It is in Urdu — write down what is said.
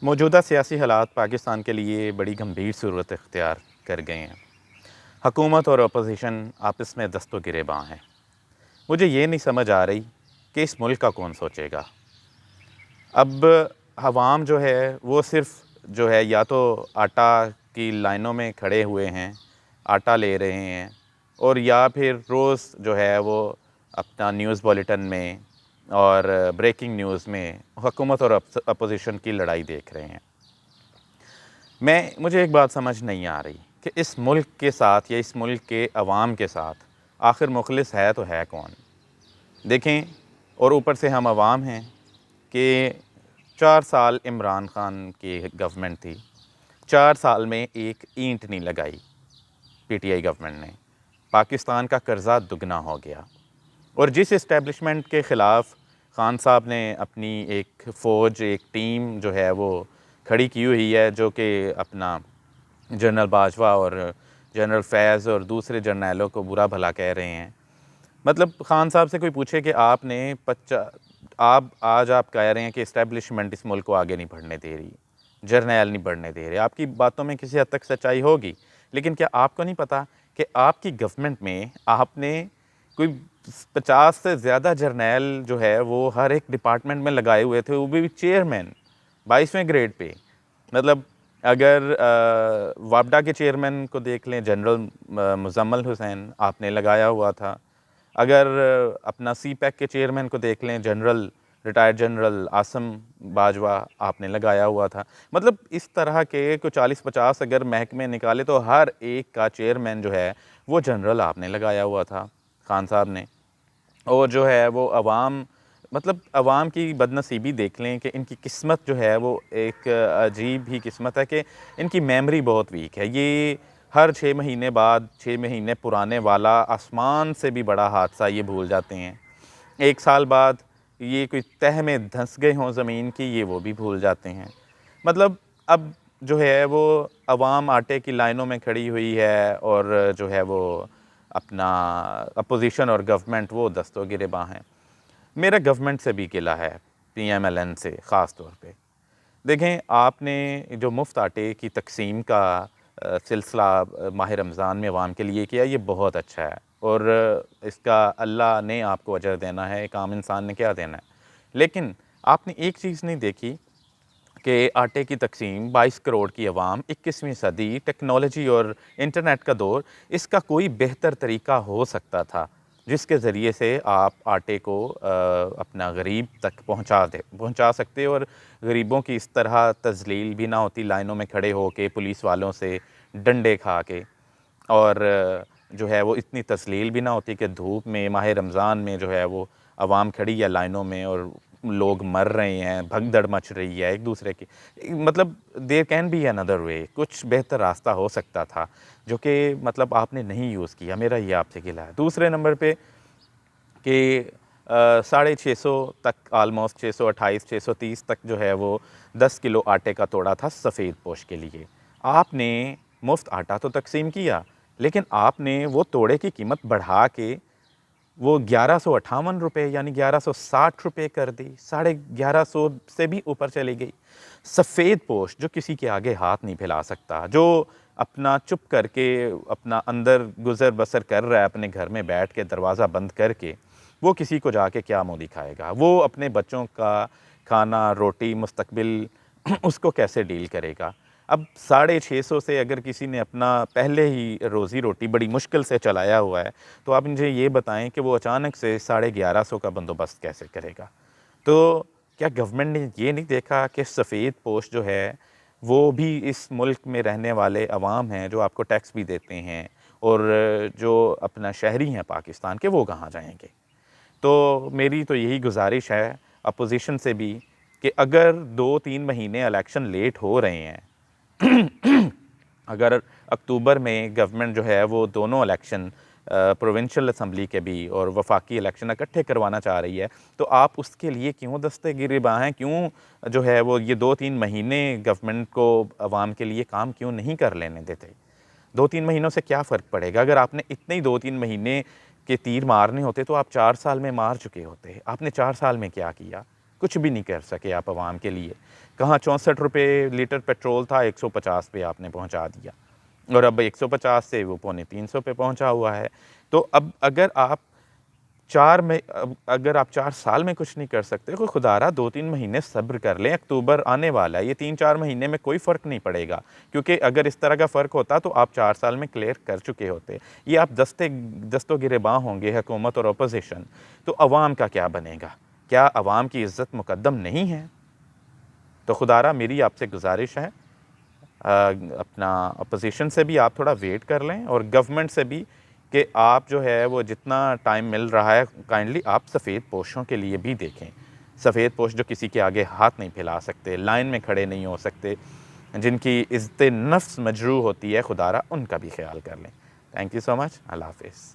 موجودہ سیاسی حالات پاکستان کے لیے بڑی گمبھیر صورت اختیار کر گئے ہیں۔ حکومت اور اپوزیشن آپس میں دست و گریباں ہیں۔ مجھے یہ نہیں سمجھ آ رہی کہ اس ملک کا کون سوچے گا۔ اب عوام جو ہے وہ صرف جو ہے یا تو آٹا کی لائنوں میں کھڑے ہوئے ہیں، آٹا لے رہے ہیں، اور یا پھر روز جو ہے وہ اپنا نیوز بولیٹن میں اور بریکنگ نیوز میں حکومت اور اپوزیشن کی لڑائی دیکھ رہے ہیں۔ مجھے ایک بات سمجھ نہیں آ رہی کہ اس ملک کے ساتھ یا اس ملک کے عوام کے ساتھ آخر مخلص ہے تو ہے کون؟ دیکھیں، اور اوپر سے ہم عوام ہیں کہ 4 سال عمران خان کی گورنمنٹ تھی، 4 سال میں ایک اینٹ نہیں لگائی پی ٹی آئی گورنمنٹ نے۔ پاکستان کا قرضہ دگنا ہو گیا، اور جس اسٹیبلشمنٹ کے خلاف خان صاحب نے اپنی ایک فوج، ایک ٹیم جو ہے وہ کھڑی کی ہوئی ہے، جو کہ اپنا جنرل باجوہ اور جنرل فیض اور دوسرے جرنیلوں کو برا بھلا کہہ رہے ہیں۔ مطلب خان صاحب سے کوئی پوچھے کہ آپ نے آج آپ کہہ رہے ہیں کہ اسٹیبلشمنٹ اس ملک کو آگے نہیں بڑھنے دے رہی، جرنیل نہیں بڑھنے دے رہے۔ آپ کی باتوں میں کسی حد تک سچائی ہوگی، لیکن کیا آپ کو نہیں پتہ کہ آپ کی گورنمنٹ میں آپ نے کوئی 50 سے زیادہ جرنیل جو ہے وہ ہر ایک ڈپارٹمنٹ میں لگائے ہوئے تھے، وہ بھی چیئرمین 22ویں گریڈ پہ۔ مطلب اگر وابڈا کے چیئرمین کو دیکھ لیں، جنرل مزمل حسین آپ نے لگایا ہوا تھا۔ اگر اپنا سی پیک کے چیئرمین کو دیکھ لیں، ریٹائرڈ جنرل عاصم باجوہ آپ نے لگایا ہوا تھا۔ مطلب اس طرح کے کوئی 40-50 اگر محکمے نکالے تو ہر ایک کا چیئرمین جو ہے وہ جنرل آپ نے لگایا ہوا تھا خان صاحب نے۔ اور جو ہے وہ عوام کی بد نصیبی دیکھ لیں کہ ان کی قسمت جو ہے وہ ایک عجیب ہی قسمت ہے کہ ان کی میموری بہت ویک ہے۔ یہ ہر 6 مہینے بعد 6 مہینے پرانے والا آسمان سے بھی بڑا حادثہ یہ بھول جاتے ہیں۔ 1 سال بعد یہ کوئی تہہ میں دھنس گئے ہوں زمین کی، یہ وہ بھی بھول جاتے ہیں۔ مطلب اب جو ہے وہ عوام آٹے کی لائنوں میں کھڑی ہوئی ہے، اور جو ہے وہ اپنا اپوزیشن اور گورنمنٹ وہ دست و گریباں ہیں۔ میرا گورنمنٹ سے بھی گلہ ہے، پی ایم ایل این سے خاص طور پہ۔ دیکھیں، آپ نے جو مفت آٹے کی تقسیم کا سلسلہ ماہ رمضان میں عوام کے لیے کیا، یہ بہت اچھا ہے، اور اس کا اللہ نے آپ کو اجر دینا ہے، ایک عام انسان نے کیا دینا ہے۔ لیکن آپ نے ایک چیز نہیں دیکھی کہ آٹے کی تقسیم 22 کروڑ کی عوام، 21ویں صدی، ٹیکنالوجی اور انٹرنیٹ کا دور، اس کا کوئی بہتر طریقہ ہو سکتا تھا جس کے ذریعے سے آپ آٹے کو اپنا غریب تک پہنچا سکتے، اور غریبوں کی اس طرح تذلیل بھی نہ ہوتی، لائنوں میں کھڑے ہو کے پولیس والوں سے ڈنڈے کھا کے، اور جو ہے وہ اتنی تذلیل بھی نہ ہوتی کہ دھوپ میں ماہ رمضان میں جو ہے وہ عوام کھڑی ہے لائنوں میں اور لوگ مر رہے ہیں، بھگدڑ مچ رہی ہے ایک دوسرے کی۔ مطلب there can be another way، کچھ بہتر راستہ ہو سکتا تھا جو کہ مطلب آپ نے نہیں یوز کیا۔ میرا یہ آپ سے گلہ ہے۔ دوسرے نمبر پہ کہ 650 تک، آلموسٹ 628 630 تک جو ہے وہ 10 کلو آٹے کا توڑا تھا سفید پوش کے لیے۔ آپ نے مفت آٹا تو تقسیم کیا، لیکن آپ نے وہ توڑے کی قیمت بڑھا کے وہ 1158 روپے یعنی 1160 روپے کر دی، 1150 سے بھی اوپر چلی گئی۔ سفید پوش جو کسی کے آگے ہاتھ نہیں پھیلا سکتا، جو اپنا چپ کر کے اپنا اندر گزر بسر کر رہا ہے اپنے گھر میں بیٹھ کے دروازہ بند کر کے، وہ کسی کو جا کے کیا منہ دکھائے گا؟ وہ اپنے بچوں کا کھانا، روٹی، مستقبل اس کو کیسے ڈیل کرے گا؟ اب 650 سے اگر کسی نے اپنا پہلے ہی روزی روٹی بڑی مشکل سے چلایا ہوا ہے، تو آپ مجھے یہ بتائیں کہ وہ اچانک سے 1150 کا بندوبست کیسے کرے گا؟ تو کیا گورنمنٹ نے یہ نہیں دیکھا کہ سفید پوش جو ہے وہ بھی اس ملک میں رہنے والے عوام ہیں، جو آپ کو ٹیکس بھی دیتے ہیں، اور جو اپنا شہری ہیں پاکستان کے، وہ کہاں جائیں گے؟ تو میری تو یہی گزارش ہے اپوزیشن سے بھی کہ اگر 2-3 مہینے الیکشن لیٹ ہو رہے ہیں، اگر اکتوبر میں گورنمنٹ جو ہے وہ دونوں الیکشن، پروونشل اسمبلی کے بھی اور وفاقی الیکشن اکٹھے کروانا چاہ رہی ہے، تو آپ اس کے لیے کیوں دستے گریباں ہیں؟ کیوں جو ہے وہ یہ 2-3 مہینے گورنمنٹ کو عوام کے لیے کام کیوں نہیں کر لینے دیتے؟ 2-3 مہینوں سے کیا فرق پڑے گا؟ اگر آپ نے اتنے ہی 2-3 مہینے کے تیر مارنے ہوتے تو آپ 4 سال میں مار چکے ہوتے۔ آپ نے 4 سال میں کیا کیا؟ کچھ بھی نہیں کر سکے آپ عوام کے لیے. کہاں 64 روپے لیٹر پیٹرول تھا 150 پہ آپ نے پہنچا دیا, اور اب 150 سے وہ 250 پہ پہنچا ہوا ہے. تو اب اگر آپ 4 سال میں کچھ نہیں کر سکتے, کوئی خدا رہا 2-3 مہینے صبر کر لیں. اکتوبر آنے والا ہے, یہ 3-4 مہینے میں کوئی فرق نہیں پڑے گا, کیونکہ اگر اس طرح کا فرق ہوتا تو آپ 4 سال میں کلیئر کر چکے ہوتے. یہ آپ دستوں گریباں ہوں گے حکومت اور اپوزیشن, تو عوام کا کیا بنے گا؟ کیا عوام کی عزت مقدم نہیں ہے؟ تو خدا رہا میری آپ سے گزارش ہے, اپنا اپوزیشن سے بھی آپ تھوڑا ویٹ کر لیں, اور گورنمنٹ سے بھی کہ آپ جو ہے وہ جتنا ٹائم مل رہا ہے کائنڈلی آپ سفید پوشوں کے لیے بھی دیکھیں. سفید پوش جو کسی کے آگے ہاتھ نہیں پھیلا سکتے, لائن میں کھڑے نہیں ہو سکتے, جن کی عزت نفس مجروح ہوتی ہے, خدا رہا ان کا بھی خیال کر لیں. تھینک یو سو مچ. اللہ حافظ.